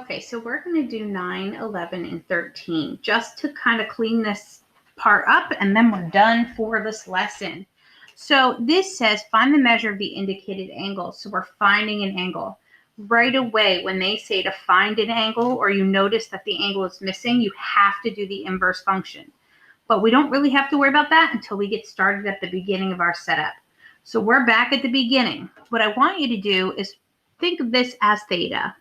Okay, so we're going to do 9, 11, and 13 just to kind of clean this part up, and then we're done for this lesson. So this says find the measure of the indicated angle. So we're finding an angle. Right away, when they say to find an angle or you notice that the angle is missing, you have to do the inverse function. But we don't really have to worry about that until we get started at the beginning of our setup. So we're back at the beginning. What I want you to do is think of this as theta.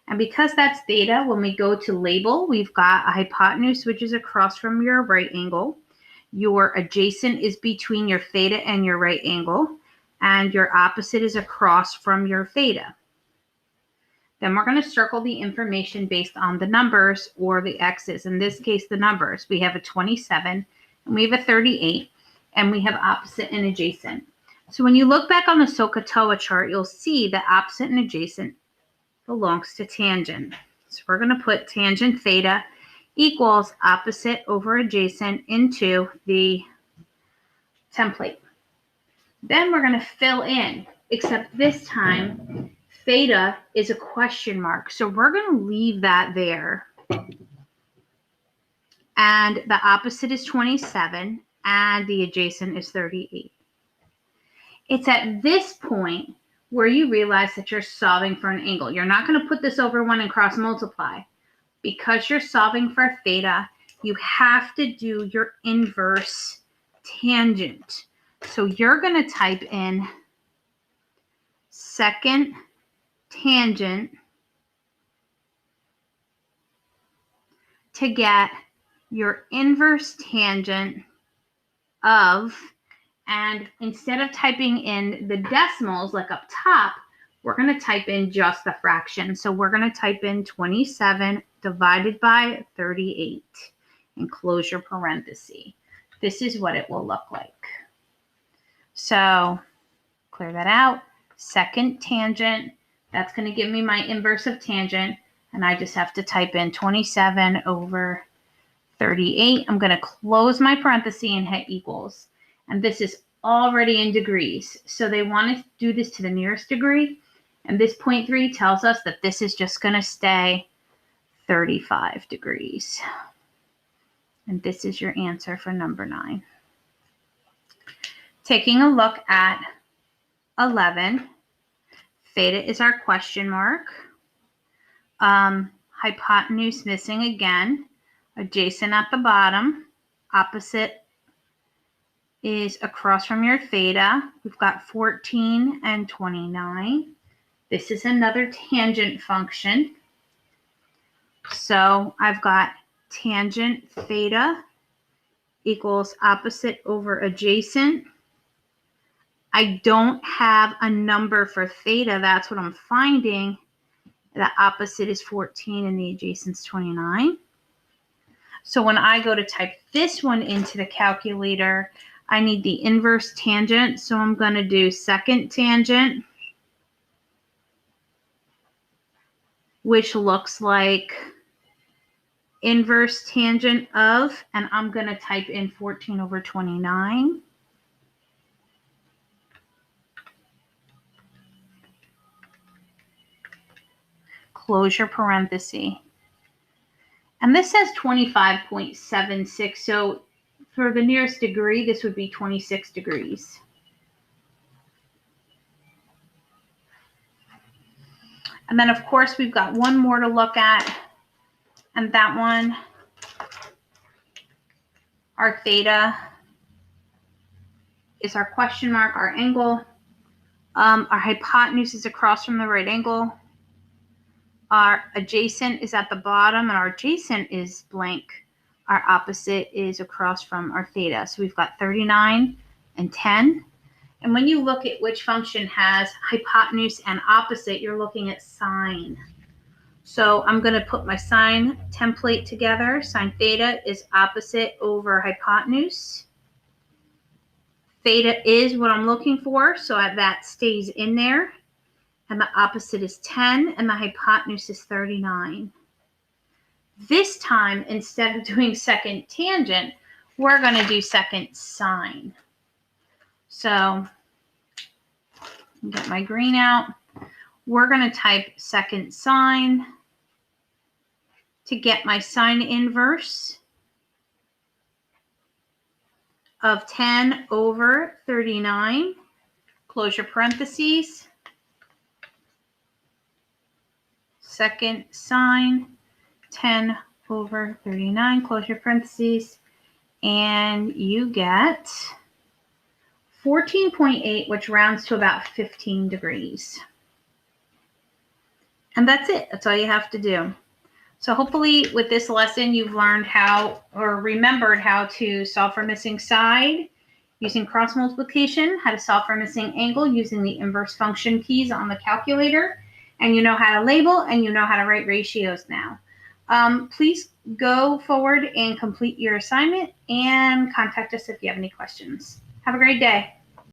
And because that's theta, when we go to label, we've got a hypotenuse, which is across from your right angle. Your adjacent is between your theta and your right angle. And your opposite is across from your theta. Then we're going to circle the information based on the numbers or the x's. In this case, the numbers. We have a 27 and we have a 38 and we have opposite and adjacent. So when you look back on the SOHCAHTOA chart, you'll see that opposite and adjacent belongs to tangent. So we're going to put tangent theta equals opposite over adjacent into the template. Then we're going to fill in, except this time theta is a question mark. So we're going to leave that there. And the opposite is 27 and the adjacent is 38. It's at this point where you realize that you're solving for an angle. You're not going to put this over 1 and cross multiply. Because you're solving for theta, you have to do your inverse tangent. So you're going to type in second tangent to get your inverse tangent of, and instead of typing in the decimals like up top, we're going to type in just the fraction. So we're going to type in 27 divided by 38 and close your parenthesis. This is what it will look like. So clear that out. Second tangent, that's going to give me my inverse of tangent. And I just have to type in 27 over 38. I'm going to close my parenthesis and hit equals. And this is already in degrees. So they want to do this to the nearest degree. And this 0.3 tells us that this is just going to stay 35 degrees. And this is your answer for number 9. Taking a look at 11, theta is our question mark. Hypotenuse missing again. Adjacent at the bottom. Opposite is across from your theta. We've got 14 and 29. This is another tangent function. So I've got tangent theta equals opposite over adjacent. I don't have a number for theta. That's what I'm finding. The opposite is 14 and the adjacent is 29. So when I go to type this one into the calculator, I need the inverse tangent. So I'm going to do second tangent, which looks like inverse tangent of, and I'm going to type in 14 over 29. Close your parenthesis. And this says 25.76. So for the nearest degree, this would be 26 degrees. And then, of course, we've got one more to look at. And that one, our theta is our question mark, our angle. Our hypotenuse is across from the right angle. Our adjacent is at the bottom, and our adjacent is blank. Our opposite is across from our theta. So we've got 39 and 10. And when you look at which function has hypotenuse and opposite, you're looking at sine. So I'm going to put my sine template together. Sine theta is opposite over hypotenuse. Theta is what I'm looking for, so that stays in there. And the opposite is 10, and the hypotenuse is 39. This time, instead of doing second tangent, we're going to do second sine. So, get my green out. We're going to type second sine to get my sine inverse of 10 over 39, close your parentheses, second sine, 10 over 39, close your parentheses, and you get 14.8, which rounds to about 15 degrees. And that's it. That's all you have to do. So hopefully with this lesson, you've learned how or remembered how to solve for missing side using cross multiplication, how to solve for missing angle using the inverse function keys on the calculator, and you know how to label and you know how to write ratios now. Please go forward and complete your assignment and contact us if you have any questions. Have a great day.